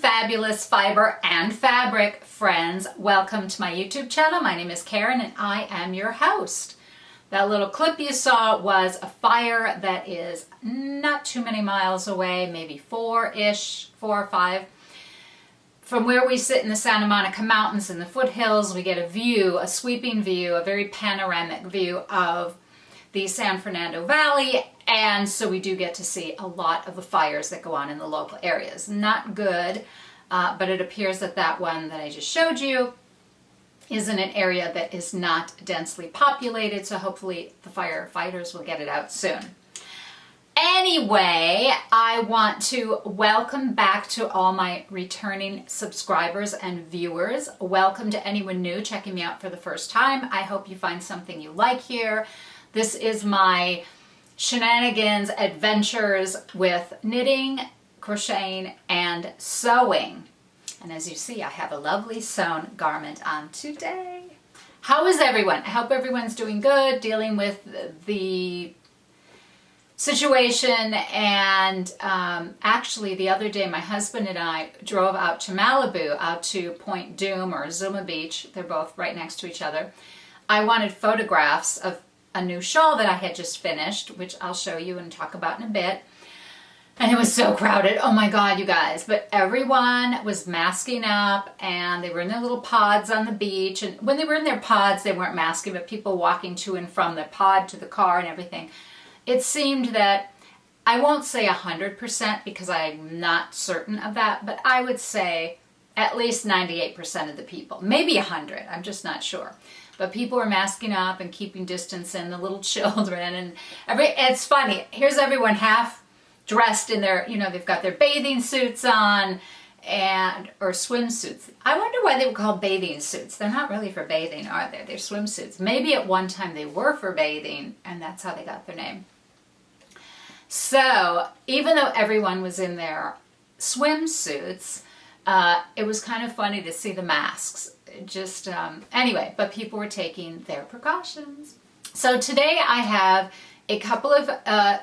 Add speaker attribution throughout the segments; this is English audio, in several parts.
Speaker 1: fabulous fiber and fabric friends. Welcome to my YouTube channel. My name is Karen and I am your host. That little clip you saw was a fire that is not too many miles away, maybe four or five. From where we sit in the Santa Monica Mountains in the foothills, we get a view, a sweeping view, a very panoramic view of the San Fernando Valley, and so we do get to see a lot of the fires that go on in the local areas. Not good, but it appears that that one that I just showed you is in an area that is not densely populated, so hopefully the firefighters will get it out soon. Anyway, I want to welcome back to all my returning subscribers and viewers. Welcome to anyone new checking me out for the first time. I hope you find something you like here. This is my shenanigans, adventures with knitting, crocheting, and sewing. And as you see, I have a lovely sewn garment on today. How is everyone? I hope everyone's doing good, dealing with the situation. And actually, the other day, my husband and I drove out to Malibu, out to Point Dume or Zuma Beach. They're both right next to each other. I wanted photographs of a new shawl that I had just finished, which I'll show you and talk about in a bit. And it was so crowded. Oh my God, you guys. But everyone was masking up and they were in their little pods on the beach. And when they were in their pods, they weren't masking, but people walking to and from the pod to the car and everything. It seemed that, I won't say 100% because I'm not certain of that, but I would say at least 98% of the people, maybe 100, I'm just not sure. But people were masking up and keeping distance, and the little children, and it's funny. Here's everyone half dressed in their, they've got their bathing suits on or swimsuits. I wonder why they were called bathing suits. They're not really for bathing, are they? They're swimsuits. Maybe at one time they were for bathing, and that's how they got their name. So even though everyone was in their swimsuits, it was kind of funny to see the masks. Anyway, but people were taking their precautions. So today I have a couple of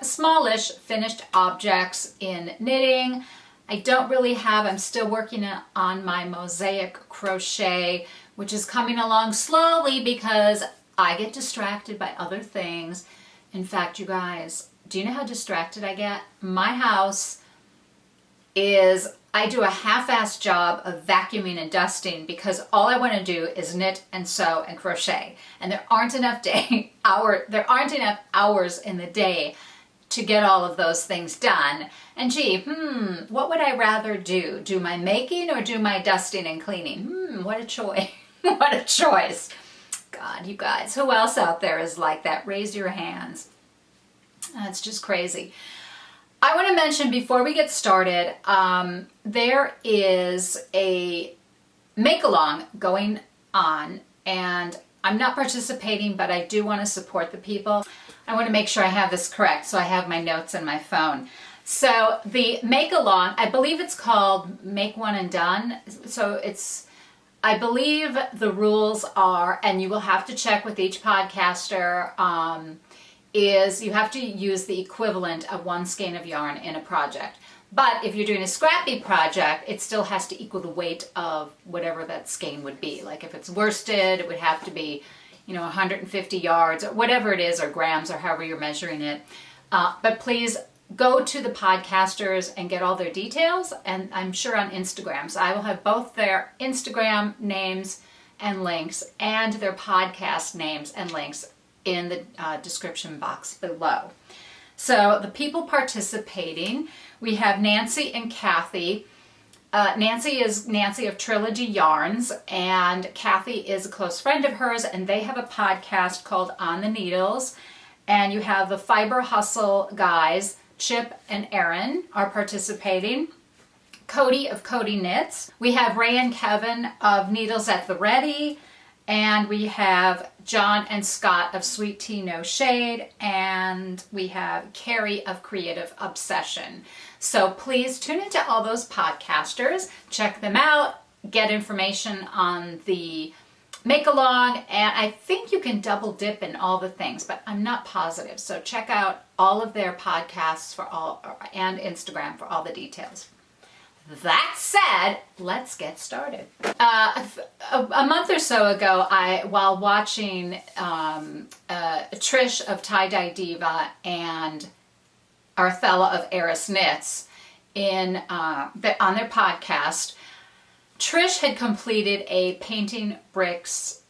Speaker 1: smallish finished objects in knitting. I'm still working on my mosaic crochet, which is coming along slowly because I get distracted by other things. In fact, you guys, do you know how distracted I get? My house I do a half-assed job of vacuuming and dusting because all I want to do is knit and sew and crochet. And there aren't enough hours in the day to get all of those things done. And what would I rather do? Do my making or do my dusting and cleaning? What a choice. What a choice. God, you guys, who else out there is like that? Raise your hands. It's just crazy. I want to mention before we get started, there is a make-along going on, and I'm not participating, but I do want to support the people. I want to make sure I have this correct, so I have my notes in my phone. So the make-along, I believe it's called Make One and Done. So I believe the rules are, and you will have to check with each podcaster, is you have to use the equivalent of one skein of yarn in a project. But if you're doing a scrappy project, it still has to equal the weight of whatever that skein would be. Like if it's worsted, it would have to be, 150 yards or whatever it is, or grams, or however you're measuring it. But please go to the podcasters and get all their details, and I'm sure on Instagram. So I will have both their Instagram names and links and their podcast names and links in the description box below. So the people participating, we have Nancy and Kathy. Nancy is Nancy of Trilogy Yarns, and Kathy is a close friend of hers, and they have a podcast called On the Needles. And you have the Fiber Hustle guys, Chip and Erin, are participating. Codi of Codi Knits. We have Ray and Kevin of Needles at the Ready. And we have John and Scott of Sweet Tea No Shade, and we have Carrie of Creative Obsession. So please tune into all those podcasters, check them out, get information on the make-along, and I think you can double dip in all the things, but I'm not positive. So check out all of their podcasts and Instagram for all the details. that said, let's get started. A month or so ago, while watching Trish of Tie Dye Diva and Arthella of Eris Knits on their podcast, Trish had completed a Painting Bricks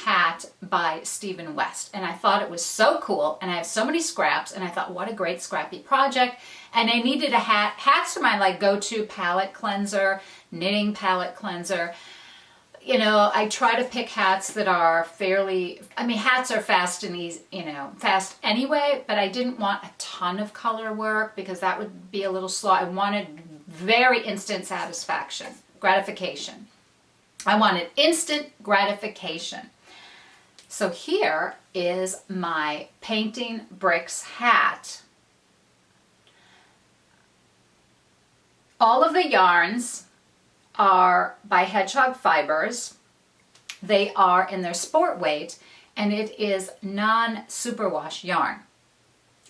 Speaker 1: hat by Stephen West, and I thought it was so cool, and I have so many scraps, and I thought, what a great scrappy project, and I needed a hat. Hats are my like go-to palette cleanser, knitting palette cleanser. You know, I try to pick hats that are fairly, I mean, hats are fast and easy, you know, fast anyway, but I didn't want a ton of color work because that would be a little slow. I wanted very instant satisfaction, gratification. I wanted instant gratification. So here is my Painting Bricks hat. All of the yarns are by Hedgehog Fibers. They are in their sport weight, and it is non-superwash yarn.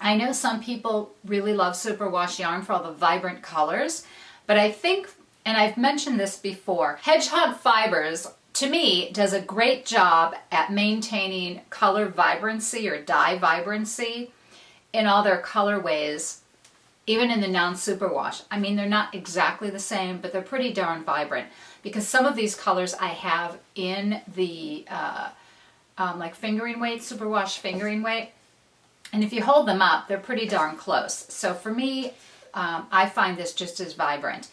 Speaker 1: I know some people really love superwash yarn for all the vibrant colors, but I think, and I've mentioned this before, Hedgehog Fibers, to me, does a great job at maintaining color vibrancy or dye vibrancy in all their colorways, even in the non-superwash. I mean, they're not exactly the same, but they're pretty darn vibrant, because some of these colors I have in the like fingering weight, superwash fingering weight, and if you hold them up, they're pretty darn close. So for me, I find this just as vibrant.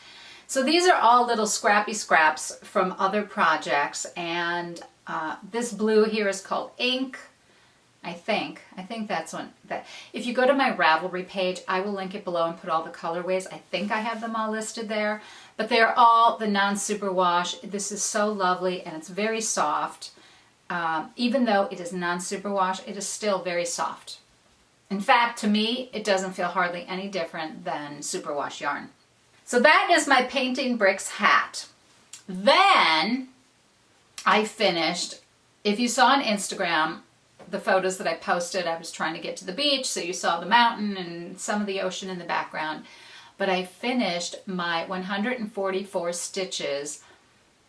Speaker 1: So these are all little scrappy scraps from other projects, and this blue here is called Ink. I think that's one. If you go to my Ravelry page, I will link it below and put all the colorways. I think I have them all listed there, but they're all the non-superwash. This is so lovely, and it's very soft. Even though it is non-superwash, it is still very soft. In fact, to me, it doesn't feel hardly any different than superwash yarn. So that is my Painting Bricks hat. Then I finished, if you saw on Instagram, the photos that I posted, I was trying to get to the beach, so you saw the mountain and some of the ocean in the background. But I finished my 144 stitches,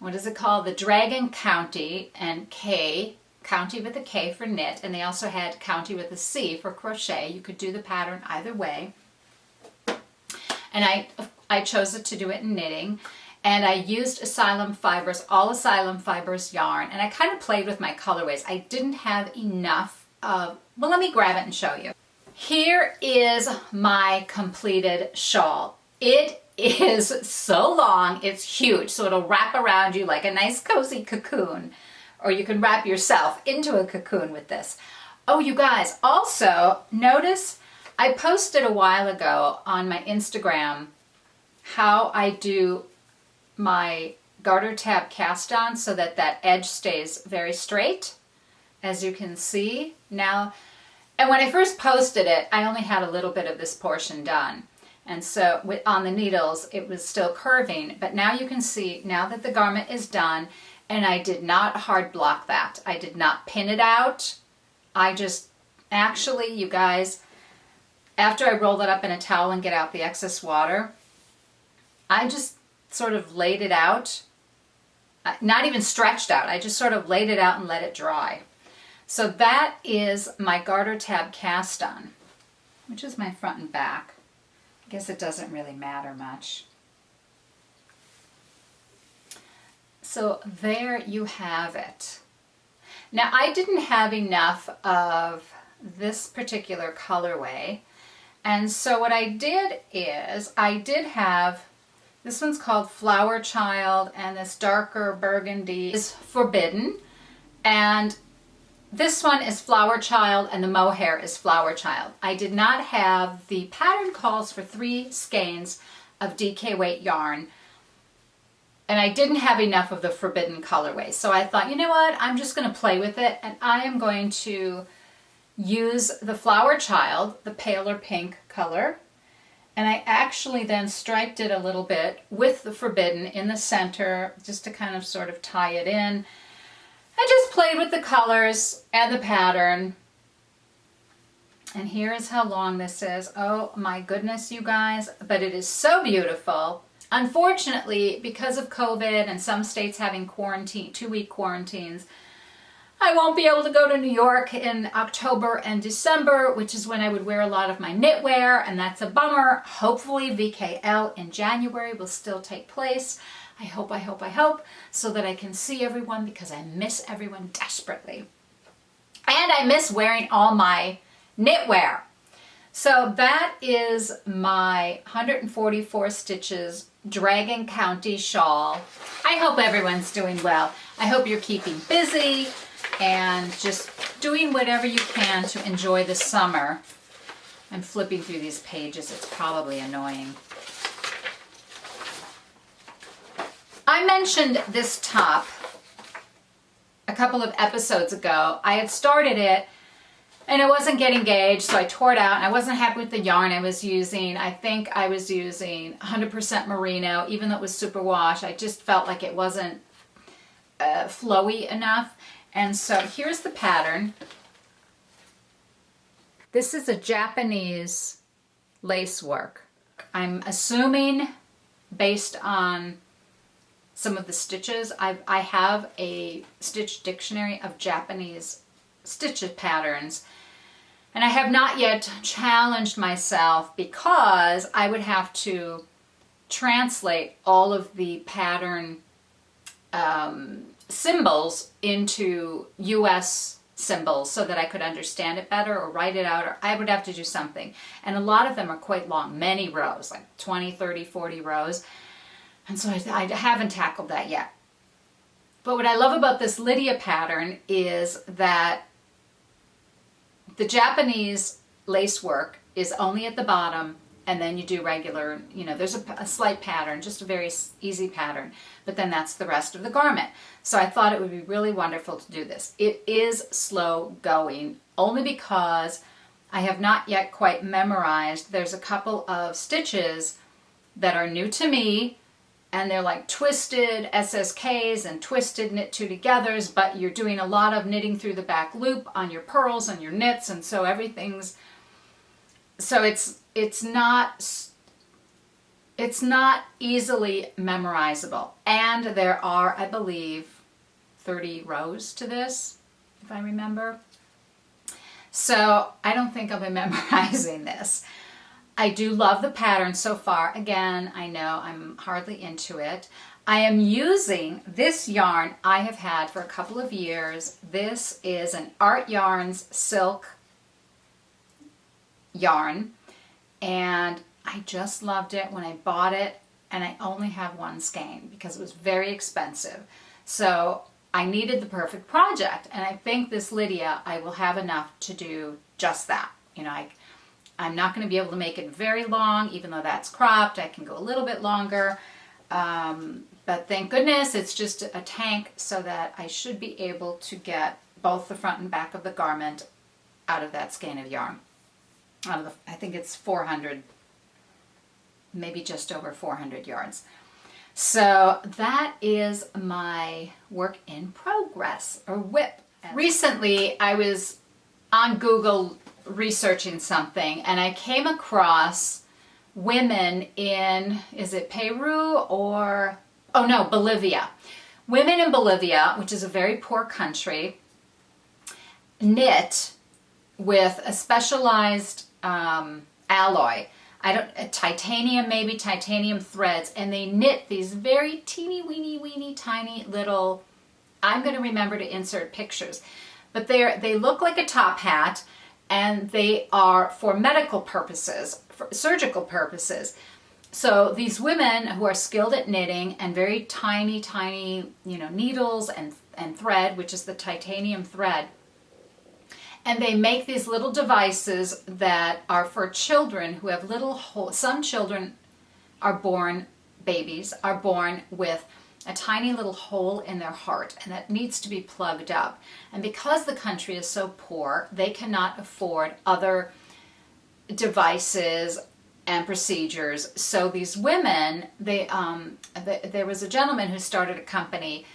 Speaker 1: what is it called? The Dragon County, and K, County with a K for knit, and they also had County with a C for crochet. You could do the pattern either way. And I chose to do it in knitting, and I used Asylum Fibers, all Asylum Fibers yarn, and I kind of played with my colorways. I didn't have enough of, well, let me grab it and show you. Here is my completed shawl. It is so long, it's huge, so it'll wrap around you like a nice cozy cocoon, or you can wrap yourself into a cocoon with this. Oh, you guys, also notice I posted a while ago on my Instagram how I do my garter tab cast on so that that edge stays very straight, as you can see now. And when I first posted it, I only had a little bit of this portion done, and so on the needles it was still curving, but now you can see now that the garment is done, and I did not hard block that. I did not pin it out. I just, actually, you guys, after I roll it up in a towel and get out the excess water, I just sort of laid it out, not even stretched out. I just sort of laid it out and let it dry. So that is my garter tab cast on, which is my front and back. I guess it doesn't really matter much. So there you have it. Now I didn't have enough of this particular colorway, and so what I did is I did have, this one's called Flower Child, and this darker burgundy is Forbidden, and this one is Flower Child, and the mohair is Flower Child. I did not have, the pattern calls for 3 skeins of DK weight yarn, and I didn't have enough of the Forbidden colorway. So I thought, you know what, I'm just going to play with it, and I am going to use the Flower Child, the paler pink color, and I actually then striped it a little bit with the Forbidden in the center, just to kind of sort of tie it in. I just played with the colors and the pattern. And here is how long this is. Oh my goodness, you guys, but it is so beautiful. Unfortunately, because of COVID and some states having 2-week quarantines, I won't be able to go to New York in October and December, which is when I would wear a lot of my knitwear, and that's a bummer. Hopefully VKL in January will still take place. I hope, so that I can see everyone, because I miss everyone desperately. And I miss wearing all my knitwear. So that is my 144 stitches Dragon County shawl. I hope everyone's doing well. I hope you're keeping busy and just doing whatever you can to enjoy the summer. I'm flipping through these pages. It's probably annoying. I mentioned this top a couple of episodes ago. I had started it and it wasn't getting gauged, so I tore it out, and I wasn't happy with the yarn I was using. I think I was using 100% merino, even though it was superwash. I just felt like it wasn't flowy enough. And so here's the pattern. This is a Japanese lace work. I'm assuming, based on some of the stitches, I have a stitch dictionary of Japanese stitch patterns, and I have not yet challenged myself, because I would have to translate all of the pattern symbols into US symbols so that I could understand it better, or write it out, or I would have to do something. And a lot of them are quite long, many rows, like 20, 30, 40 rows. And so I haven't tackled that yet. But what I love about this Lydia pattern is that the Japanese lace work is only at the bottom, and then you do regular, there's a slight pattern, just a very easy pattern, but then that's the rest of the garment. So I thought it would be really wonderful to do this. It is slow going, only because I have not yet quite memorized. There's a couple of stitches that are new to me, and they're like twisted SSKs and twisted knit two togethers, but you're doing a lot of knitting through the back loop on your purls and your knits, and so everything's, so it's not easily memorizable. And there are, I believe, 30 rows to this, if I remember. So I don't think I'll be memorizing this. I do love the pattern so far. Again, I know I'm hardly into it. I am using this yarn I have had for a couple of years. This is an Art Yarns silk yarn, and I just loved it when I bought it, and I only have one skein because it was very expensive. So I needed the perfect project, and I think this Lydia, I will have enough to do just that. I'm not going to be able to make it very long, even though that's cropped. I can go a little bit longer, but thank goodness it's just a tank, so that I should be able to get both the front and back of the garment out of that skein of yarn. I think it's 400, maybe just over 400 yards. So that is my work in progress, or WIP. Recently, I was on Google researching something, and I came across women in, is it Peru or, oh no, Bolivia. Women in Bolivia, which is a very poor country, knit with a specialized alloy. Titanium, maybe titanium threads, and they knit these very teeny weeny tiny little, I'm going to remember to insert pictures, but they look like a top hat, and they are for medical purposes, for surgical purposes. So these women who are skilled at knitting, and very tiny needles and thread, which is the titanium thread, and they make these little devices that are for children who have little holes. Some children babies are born with a tiny little hole in their heart, and that needs to be plugged up. And because the country is so poor, they cannot afford other devices and procedures. So these women, there was a gentleman who started a company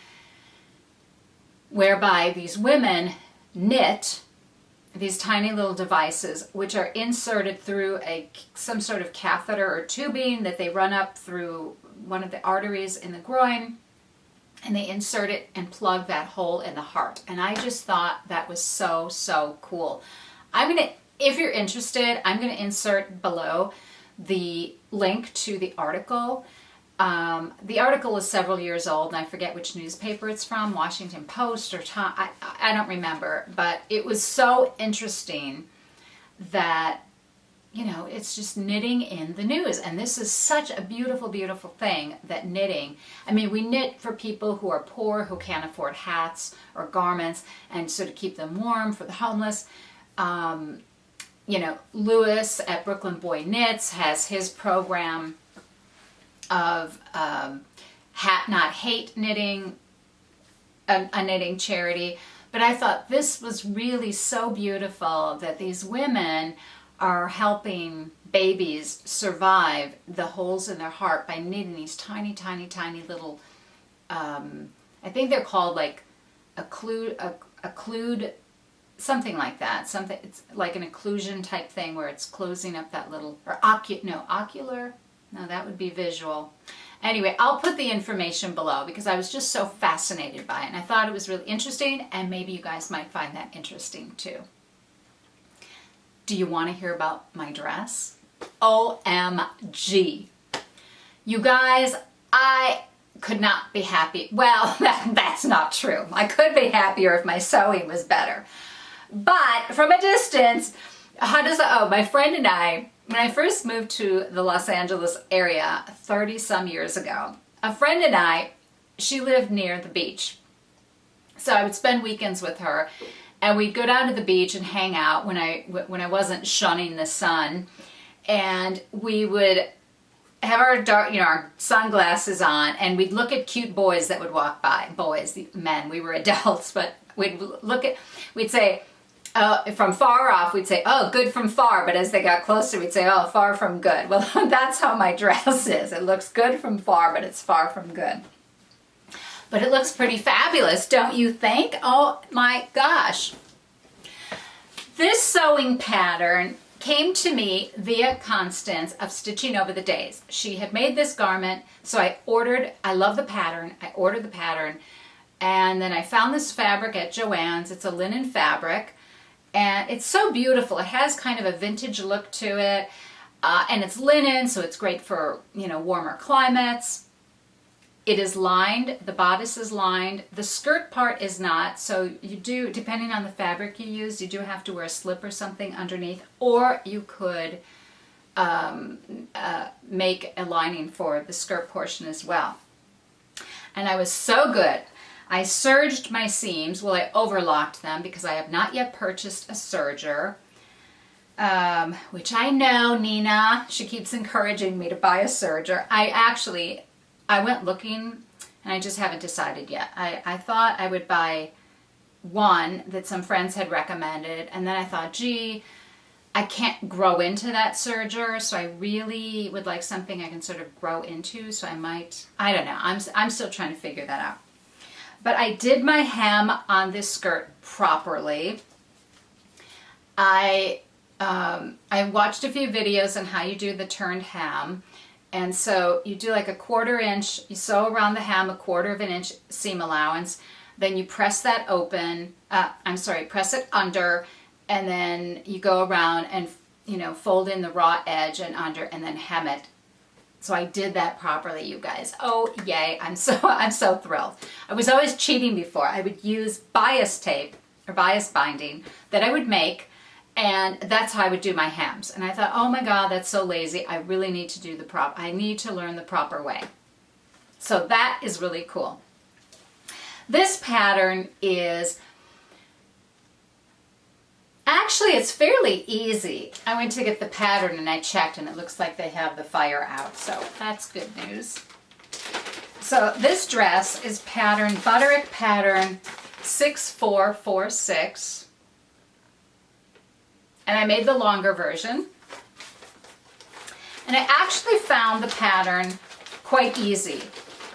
Speaker 1: whereby these women knit these tiny little devices, which are inserted through some sort of catheter or tubing that they run up through one of the arteries in the groin, and they insert it and plug that hole in the heart. And I just thought that was so, so cool. If you're interested, I'm gonna insert below the link to the article. The article is several years old, and I forget which newspaper it's from, Washington Post or Time, I don't remember, but it was so interesting that, you know, it's just knitting in the news. And this is such a beautiful, beautiful thing, that knitting, I mean, we knit for people who are poor, who can't afford hats or garments, and so to keep them warm, for the homeless. You know, Lewis at Brooklyn Boy Knits has his program of Hat Not Hate knitting, a knitting charity. But I thought this was really so beautiful that these women are helping babies survive the holes in their heart by knitting these tiny, tiny, tiny little, I think they're called like occlude, something like that. Something, it's like an occlusion type thing where it's closing up that little, or ocular, no, that would be visual. Anyway, I'll put the information below because I was just so fascinated by it, and I thought it was really interesting, and maybe you guys might find that interesting too. Do you want to hear about my dress? OMG. You guys, I could not be happy. Well, that's not true. I could be happier if my sewing was better. But from a distance, my friend and I, when I first moved to the Los Angeles area 30 some years ago, a friend and I, she lived near the beach. So I would spend weekends with her, and we'd go down to the beach and hang out when I wasn't shunning the sun. And we would have our our sunglasses on, and we'd look at cute boys that would walk by. Boys, men, we were adults, but we'd say, from far off, we'd say, oh, good from far. But as they got closer, we'd say, oh, far from good. Well, that's how my dress is. It looks good from far, but it's far from good. But it looks pretty fabulous, don't you think? Oh my gosh. This sewing pattern came to me via Constance of Stitching Over the Days. She had made this garment, so I love the pattern, I ordered the pattern, and then I found this fabric at Joann's. It's a linen fabric, and it's so beautiful. It has kind of a vintage look to it, and it's linen, so it's great for, warmer climates. It is lined, the bodice is lined, the skirt part is not, so you do, depending on the fabric you use, you do have to wear a slip or something underneath, or you could make a lining for the skirt portion as well. And I was so good. I serged my seams, well, I overlocked them because I have not yet purchased a serger, which I know Nina, she keeps encouraging me to buy a serger. I went looking, and I just haven't decided yet. I thought I would buy one that some friends had recommended, and then I thought, gee, I can't grow into that serger, so I really would like something I can sort of grow into, so I don't know. I'm still trying to figure that out. But I did my hem on this skirt properly. I watched a few videos on how you do the turned hem. And so you do like a 1/4 inch, you sew around the hem a 1/4 inch seam allowance, then you press that open, press it under, and then you go around and, fold in the raw edge and under, and then hem it. So I did that properly, you guys. Oh, yay, I'm so thrilled. I was always cheating before. I would use bias tape, or bias binding, that I would make, and that's how I would do my hems. And I thought, oh my God, that's so lazy. I really need to I need to learn the proper way. So that is really cool. This pattern is, actually it's fairly easy. I went to get the pattern and I checked, and it looks like they have the fire out. So that's good news. So this dress is Butterick pattern 6446. And I made the longer version. And I actually found the pattern quite easy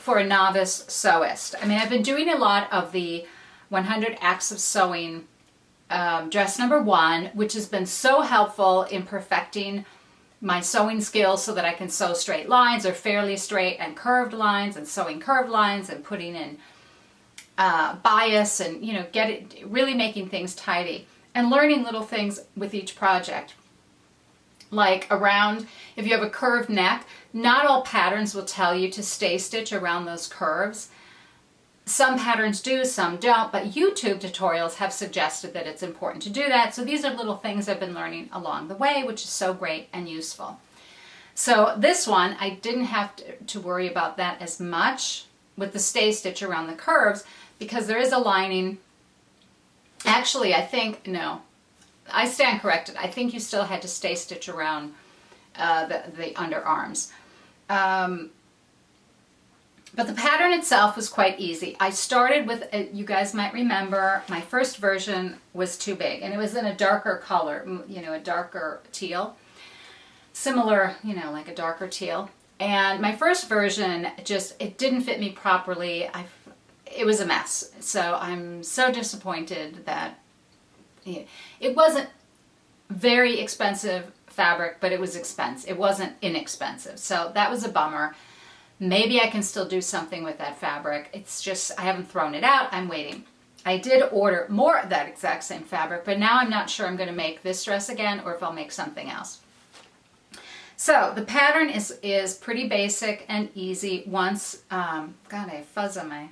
Speaker 1: for a novice sewist. I mean, I've been doing a lot of the 100 Acts of Sewing dress number 1, which has been so helpful in perfecting my sewing skills so that I can sew straight lines or fairly straight and curved lines, and sewing curved lines and putting in bias, and get it, really making things tidy and learning little things with each project. Like around, if you have a curved neck, not all patterns will tell you to stay stitch around those curves. Some patterns do, some don't, but YouTube tutorials have suggested that it's important to do that. So these are little things I've been learning along the way, which is so great and useful. So this one, I didn't have to worry about that as much with the stay stitch around the curves, because there is a lining. Actually, I think, no, I stand corrected. I think you still had to stay stitch around the underarms. But the pattern itself was quite easy. I started with, you guys might remember, my first version was too big, and it was in a darker color, a darker teal. Similar, like a darker teal. And my first version, it didn't fit me properly. It was a mess. So I'm so disappointed that it wasn't very expensive fabric, but it was expensive. It wasn't inexpensive. So that was a bummer. Maybe I can still do something with that fabric. It's just, I haven't thrown it out. I'm waiting. I did order more of that exact same fabric, but now I'm not sure I'm going to make this dress again or if I'll make something else. So the pattern is pretty basic and easy once, God, I have fuzz on my...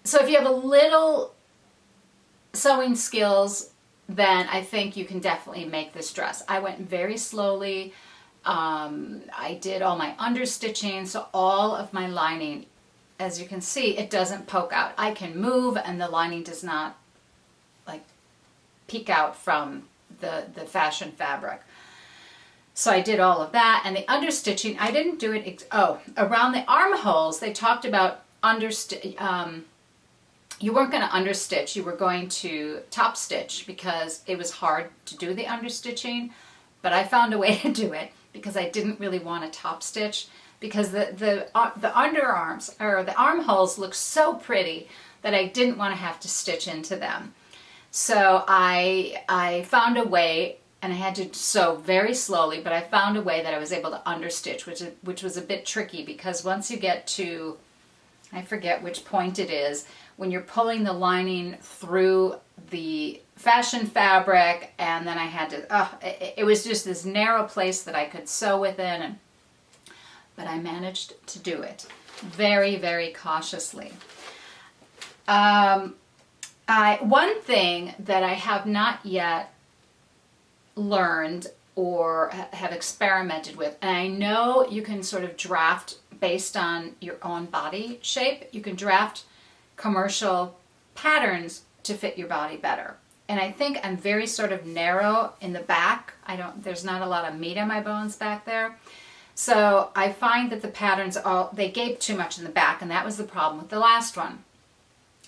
Speaker 1: so if you have a little sewing skills, then I think you can definitely make this dress. I went very slowly. I did all my understitching, so all of my lining, as you can see, it doesn't poke out. I can move and the lining does not like peek out from the fashion fabric. So I did all of that, and the understitching, I didn't do it, around the armholes, they talked about you weren't going to understitch, you were going to top stitch because it was hard to do the understitching, but I found a way to do it because I didn't really want to top stitch, because the underarms or the armholes look so pretty that I didn't want to have to stitch into them. So I found a way, and I had to sew very slowly, but I found a way that I was able to understitch, which was a bit tricky, because once you get to, I forget which point it is, when you're pulling the lining through the fashion fabric, and then I had to, it was just this narrow place that I could sew within, but I managed to do it very, very cautiously. One thing that I have not yet learned or have experimented with, and I know you can sort of draft based on your own body shape. You can draft commercial patterns to fit your body better. And I think I'm very sort of narrow in the back. There's not a lot of meat on my bones back there. So I find that the patterns they gape too much in the back, and that was the problem with the last one.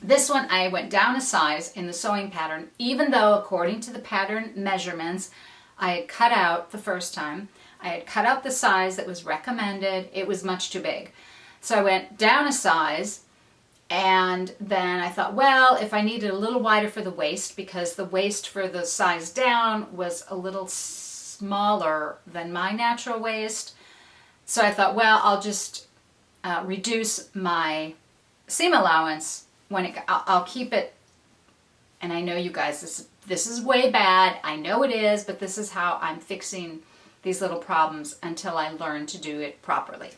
Speaker 1: This one, I went down a size in the sewing pattern, even though according to the pattern measurements I had cut out the first time. I had cut out the size that was recommended. It was much too big. So I went down a size, and then I thought, well, if I needed a little wider for the waist, because the waist for the size down was a little smaller than my natural waist. So I thought, well, I'll just reduce my seam allowance I'll keep it. And I know you guys, this is way bad. I know it is, but this is how I'm fixing these little problems until I learn to do it properly.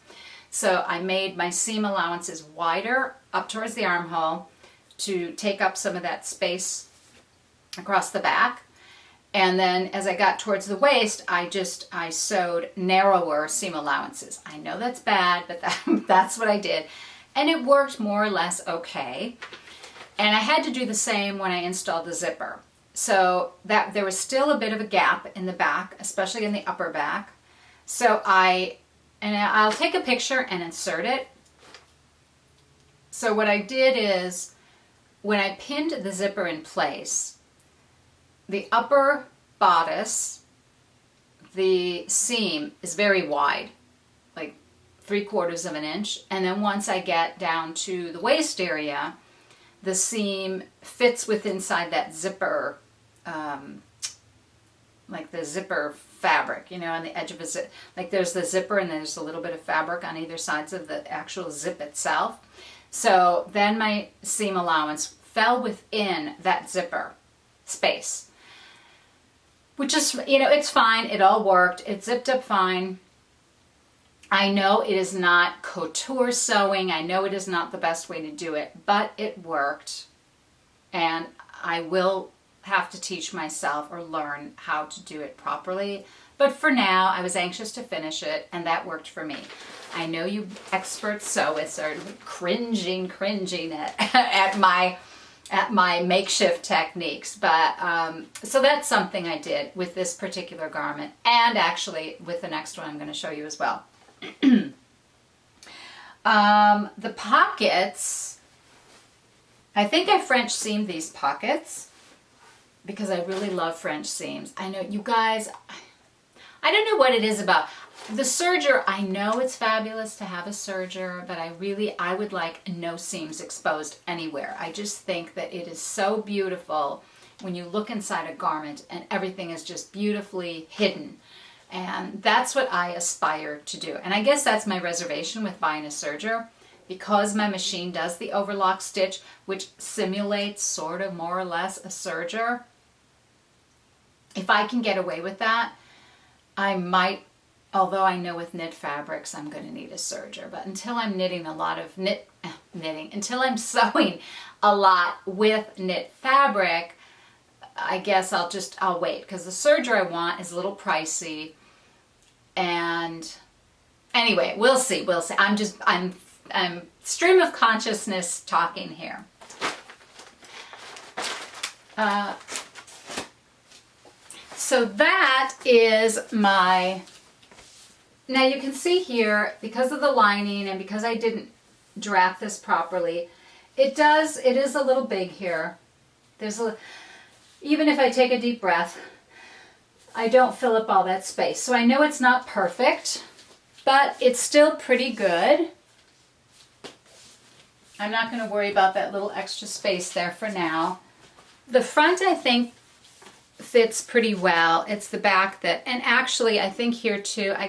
Speaker 1: So I made my seam allowances wider up towards the armhole to take up some of that space across the back. And then as I got towards the waist, I sewed narrower seam allowances. I know that's bad, but that's what I did. And it worked more or less okay. And I had to do the same when I installed the zipper. So that there was still a bit of a gap in the back, especially in the upper back. So I'll take a picture and insert it. So what I did is, when I pinned the zipper in place, the upper bodice, the seam is very wide, like 3/4 of an inch. And then once I get down to the waist area, the seam fits inside that zipper like the zipper fabric, you know, on the edge of a zip. Like there's the zipper and there's a little bit of fabric on either sides of the actual zip itself. So then my seam allowance fell within that zipper space, which is, you know, it's fine. It all worked. It zipped up fine. I know it is not couture sewing. I know it is not the best way to do it, but it worked. And I will have to teach myself or learn how to do it properly. But for now, I was anxious to finish it, and that worked for me. I know you expert sewists are cringing at my makeshift techniques, but so that's something I did with this particular garment, and actually with the next one I'm going to show you as well. The pockets, I think I French seamed these pockets because I really love French seams. I know you guys, I don't know what it is about the serger. I know it's fabulous to have a serger, but I would like no seams exposed anywhere. I just think that it is so beautiful when you look inside a garment and everything is just beautifully hidden. And that's what I aspire to do. And I guess that's my reservation with buying a serger, because my machine does the overlock stitch, which simulates sort of more or less a serger. If I can get away with that, I might, although I know with knit fabrics I'm going to need a serger. But until I'm knitting a lot of until I'm sewing a lot with knit fabric, I guess I'll wait, because the serger I want is a little pricey. And anyway, we'll see. I'm stream of consciousness talking here. So that is my, now you can see here, because of the lining and because I didn't draft this properly, it is a little big here. Even if I take a deep breath, I don't fill up all that space. So I know it's not perfect, but it's still pretty good. I'm not going to worry about that little extra space there for now. The front, I think, fits pretty well. It's the back that, and actually I think here too, I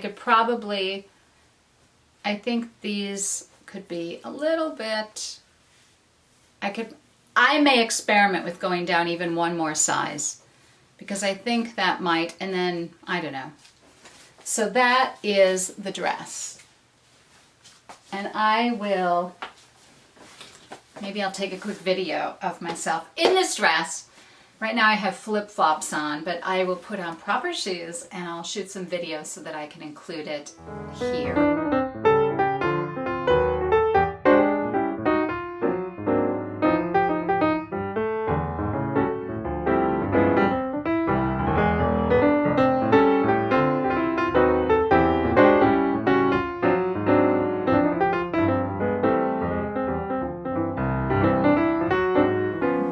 Speaker 1: think these could be a little bit, I may experiment with going down even one more size, because I think that might, and then, I don't know. So that is the dress. And maybe I'll take a quick video of myself in this dress. Right now I have flip-flops on, but I will put on proper shoes and I'll shoot some videos so that I can include it here.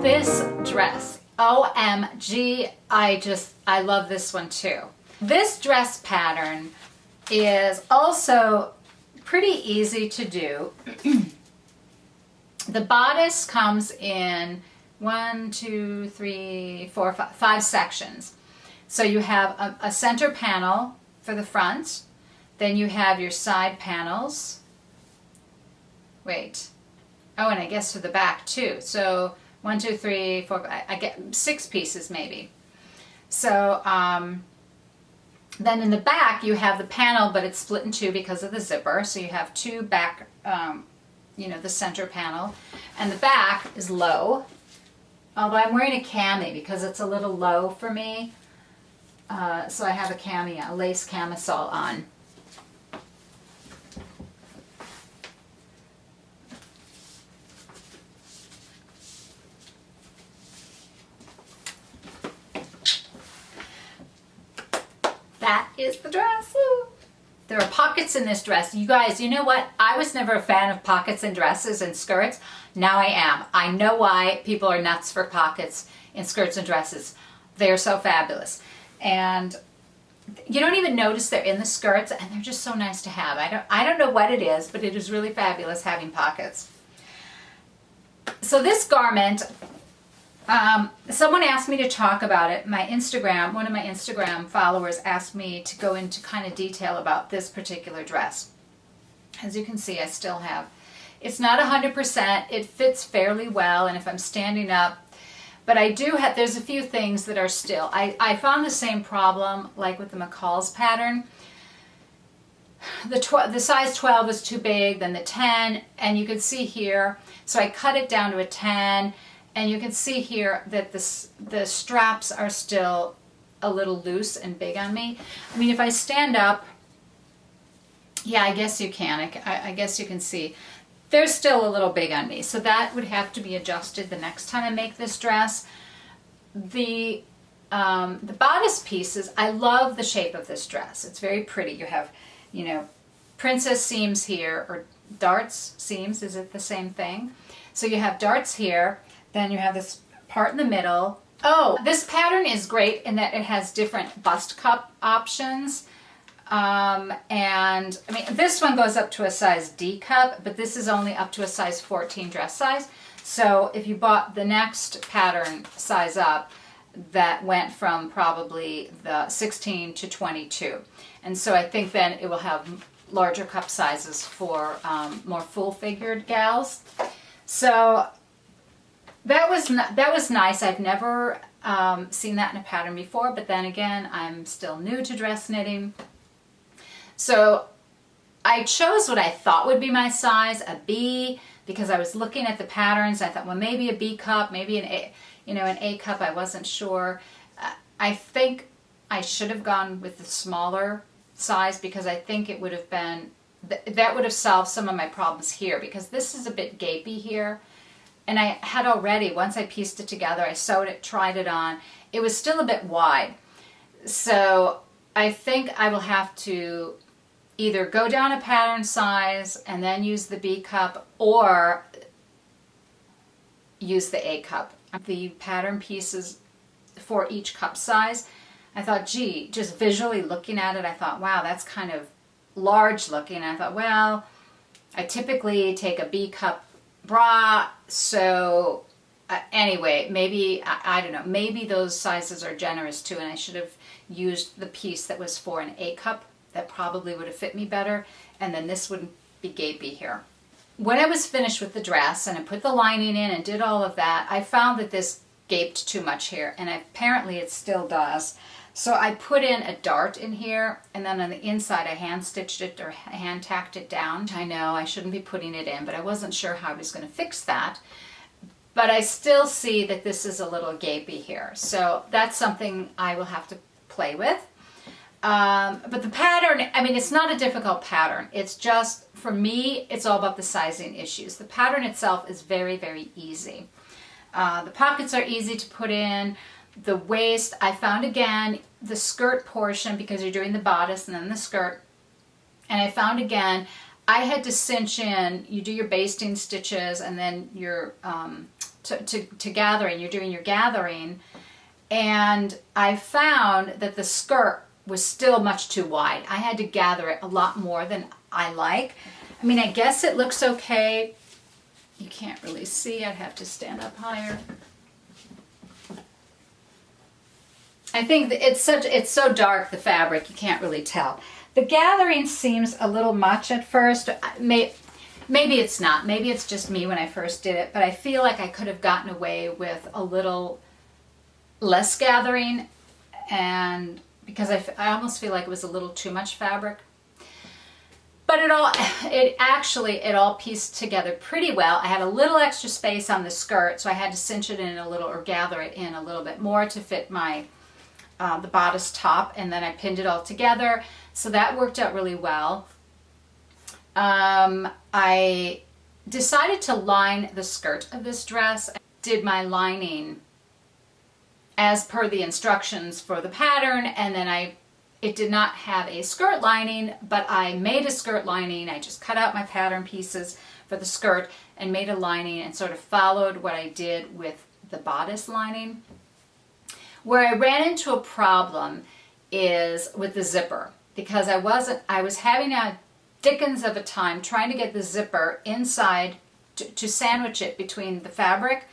Speaker 1: This dress, OMG, I love this one too. This dress pattern is also pretty easy to do. The bodice comes in 5 sections. So you have a center panel for the front, then you have your side panels. Wait. Oh, and I guess for the back too. So 1, 2, 3, 4, I get 6 pieces maybe. So then in the back you have the panel, but it's split in two because of the zipper. So you have 2 back, the center panel. And the back is low. Although I'm wearing a cami because it's a little low for me. So I have a lace camisole on. That is the dress. Woo. There are pockets in this dress. You guys, you know what? I was never a fan of pockets in dresses and skirts. Now I am. I know why people are nuts for pockets in skirts and dresses. They're so fabulous. And you don't even notice they're in the skirts, and they're just so nice to have. I don't know what it is, but it is really fabulous having pockets. So this garment, Someone asked me to talk about it. One of my Instagram followers asked me to go into kind of detail about this particular dress. As you can see, I still have, it's not 100%, it fits fairly well, and if I'm standing up, but I do have, there's a few things that are still, I found the same problem like with the McCall's pattern. The size 12 is too big, then the 10, and you can see here, so I cut it down to a 10, and you can see here that the straps are still a little loose and big on me. I mean, if I stand up, yeah, I guess you can. I guess you can see. They're still a little big on me, so that would have to be adjusted the next time I make this dress. The bodice pieces, I love the shape of this dress. It's very pretty. You have, you know, princess seams here, or darts seams. Is it the same thing? So you have darts here. Then you have this part in the middle. Oh, this pattern is great in that it has different bust cup options. And I mean, this one goes up to a size D cup, but this is only up to a size 14 dress size. So if you bought the next pattern size up, that went from probably the 16 to 22. And so I think then it will have larger cup sizes for more full-figured gals. So that was nice. I've never seen that in a pattern before, but then again, I'm still new to dress knitting. So I chose what I thought would be my size, a B, because I was looking at the patterns. I thought, well, maybe a B cup, maybe an A, an A cup. I wasn't sure. I think I should have gone with the smaller size because I think it would have been, that would have solved some of my problems here, because this is a bit gapey here. And I had already, once I pieced it together, I sewed it, tried it on, it was still a bit wide. So I think I will have to either go down a pattern size and then use the B cup, or use the A cup. The pattern pieces for each cup size, I thought, gee, just visually looking at it, I thought, wow, that's kind of large looking. I thought, well, I typically take a B cup bra, so anyway, maybe, I don't know, maybe those sizes are generous too, and I should have used the piece that was for an A cup. That probably would have fit me better, and then this wouldn't be gapey here. When I was finished with the dress and I put the lining in and did all of that, I found that this gaped too much here, and apparently it still does. So I put in a dart in here, and then on the inside I hand stitched it or hand tacked it down. I know I shouldn't be putting it in, but I wasn't sure how I was going to fix that. But I still see that this is a little gapey here, so that's something I will have to play with. But the pattern, I mean, it's not a difficult pattern. It's just, for me, it's all about the sizing issues. The pattern itself is very, very easy. The pockets are easy to put in. The waist, I found again, the skirt portion, because you're doing the bodice and then the skirt. And I found again, I had to cinch in, you do your basting stitches and then your, to gathering, you're doing your gathering. And I found that the skirt was still much too wide. I had to gather it a lot more than I like. I mean, I guess it looks okay. You can't really see. I'd have to stand up higher. I think that it's so dark, the fabric, you can't really tell. The gathering seems a little much at first. Maybe it's not. Maybe it's just me when I first did it, but I feel like I could have gotten away with a little less gathering, and because I almost feel like it was a little too much fabric. But it all pieced together pretty well. I had a little extra space on the skirt, so I had to cinch it in a little, or gather it in a little bit more to fit my the bodice top, and then I pinned it all together. So that worked out really well. I decided to line the skirt of this dress. I did my lining as per the instructions for the pattern, and then it did not have a skirt lining, but I made a skirt lining. I just cut out my pattern pieces for the skirt and made a lining and sort of followed what I did with the bodice lining. Where I ran into a problem is with the zipper, because I was having a dickens of a time trying to get the zipper inside to sandwich it between the fabric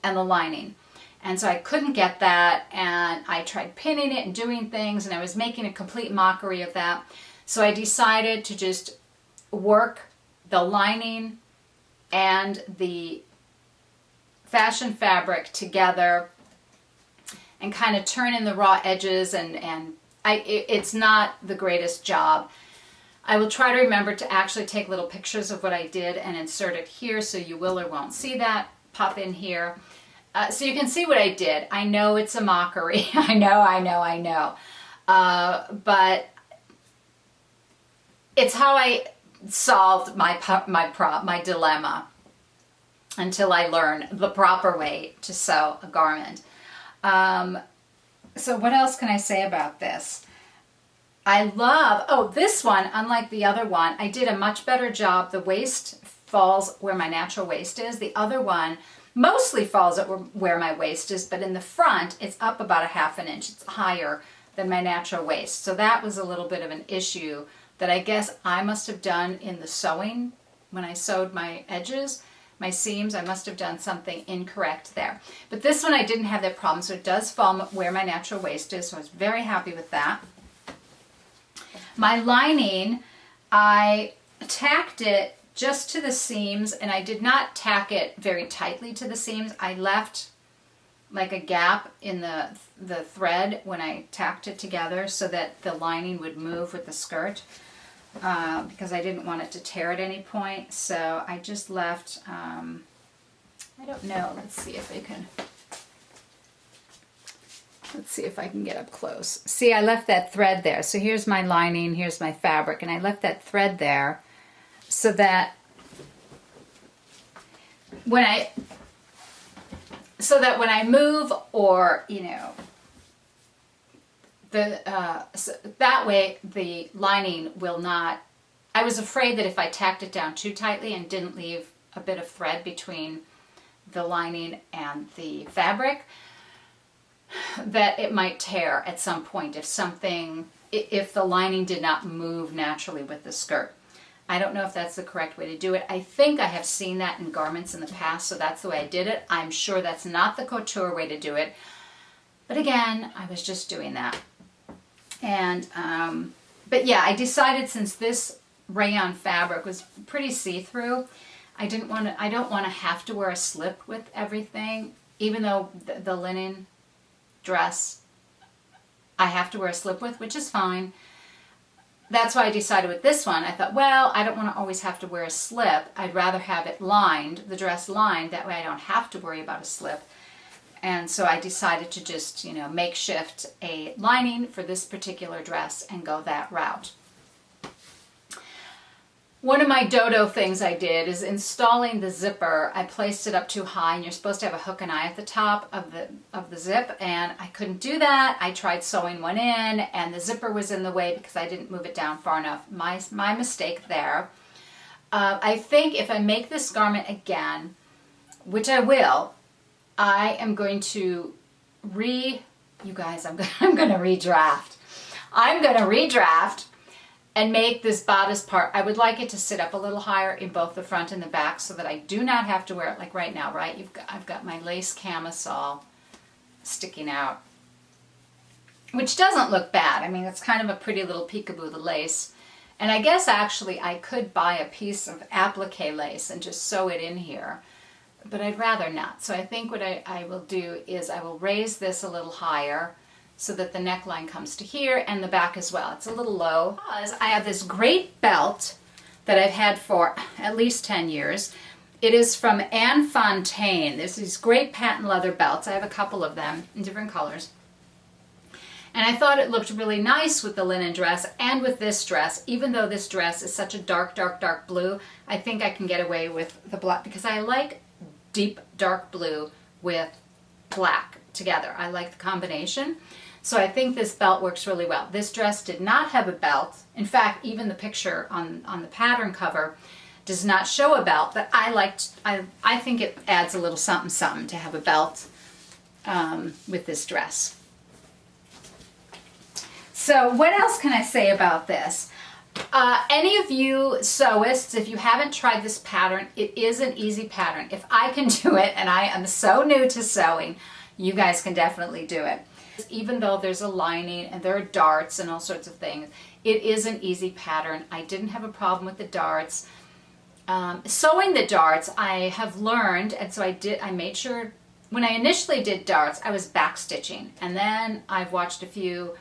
Speaker 1: and the lining. And so I couldn't get that, and I tried pinning it and doing things, and I was making a complete mockery of that. So I decided to just work the lining and the fashion fabric together and kind of turn in the raw edges, and it's not the greatest job. I will try to remember to actually take little pictures of what I did and insert it here, so you will or won't see that. Pop in here. So you can see what I did. I know it's a mockery. I know. But it's how I solved my dilemma until I learned the proper way to sew a garment. So what else can I say about this? I love, this one, unlike the other one, I did a much better job. The waist falls where my natural waist is. The other one mostly falls at where my waist is, but in the front, it's up about 1/2 inch. It's higher than my natural waist. So that was a little bit of an issue that I guess I must have done in the sewing when I sewed my edges, my seams. I must have done something incorrect there. But this one I didn't have that problem, so it does fall where my natural waist is, so I was very happy with that. My lining, I tacked it just to the seams, and I did not tack it very tightly to the seams. I left like a gap in the thread when I tacked it together so that the lining would move with the skirt, because I didn't want it to tear at any point. So I just left, I don't know, let's see if I can get up close. See, I left that thread there. So here's my lining, here's my fabric, and I left that thread there so that when I move, or so that way the lining will not. I was afraid that if I tacked it down too tightly and didn't leave a bit of thread between the lining and the fabric, that it might tear at some point if the lining did not move naturally with the skirt. I don't know if that's the correct way to do it. I think I have seen that in garments in the past, so that's the way I did it. I'm sure that's not the couture way to do it. But again, I was just doing that. And, but yeah, I decided, since this rayon fabric was pretty see-through, I don't want to have to wear a slip with everything, even though the linen dress I have to wear a slip with, which is fine. That's why I decided with this one. I thought, well, I don't want to always have to wear a slip. I'd rather have it lined, the dress lined, that way I don't have to worry about a slip. And so I decided to just, makeshift a lining for this particular dress and go that route. One of my dodo things I did is installing the zipper. I placed it up too high, and you're supposed to have a hook and eye at the top of the zip, and I couldn't do that. I tried sewing one in, and the zipper was in the way because I didn't move it down far enough. My mistake there. I think if I make this garment again, which I will, I am going to I'm going to redraft. I'm going to redraft and make this bodice part. I would like it to sit up a little higher in both the front and the back, so that I do not have to wear it like right now, right? I've got my lace camisole sticking out, which doesn't look bad. I mean, it's kind of a pretty little peekaboo, the lace. And I guess actually I could buy a piece of applique lace and just sew it in here, but I'd rather not. So I think what I will do is I will raise this a little higher so that the neckline comes to here, and the back as well. It's a little low. I have this great belt that I've had for at least 10 years. It is from Anne Fontaine. There's these great patent leather belts. I have a couple of them in different colors. And I thought it looked really nice with the linen dress and with this dress. Even though this dress is such a dark, dark, dark blue, I think I can get away with the black, because I like deep dark blue with black together. I like the combination. So I think this belt works really well. This dress did not have a belt. In fact, even the picture on the pattern cover does not show a belt, but I think it adds a little something something to have a belt with this dress. So what else can I say about this? Any of you sewists, if you haven't tried this pattern, it is an easy pattern. If I can do it, and I am so new to sewing, you guys can definitely do it. Even though there's a lining and there are darts and all sorts of things, it is an easy pattern. I didn't have a problem with the darts. Sewing the darts, I have learned, and so I made sure, when I initially did darts, I was back stitching, and then I've watched a few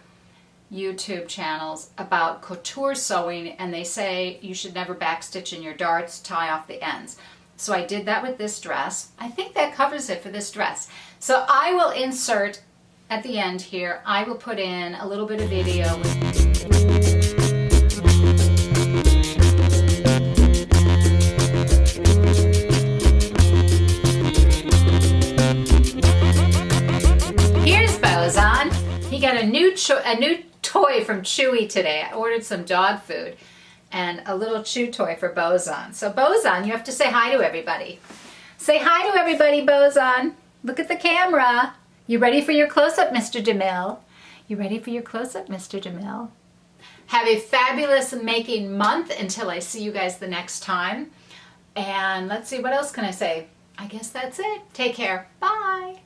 Speaker 1: YouTube channels about couture sewing, and they say you should never back stitch in your darts, tie off the ends. So I did that with this dress. I think that covers it for this dress. So I will insert at the end here, I will put in a little bit of video. Here's Bozon. He got a new toy from Chewy today. I ordered some dog food and a little chew toy for Bozon. So Bozon, you have to say hi to everybody. Say hi to everybody, Bozon. Look at the camera. You ready for your close-up, Mr. DeMille? You ready for your close-up, Mr. DeMille? Have a fabulous making month until I see you guys the next time. And let's see, what else can I say? I guess that's it. Take care. Bye.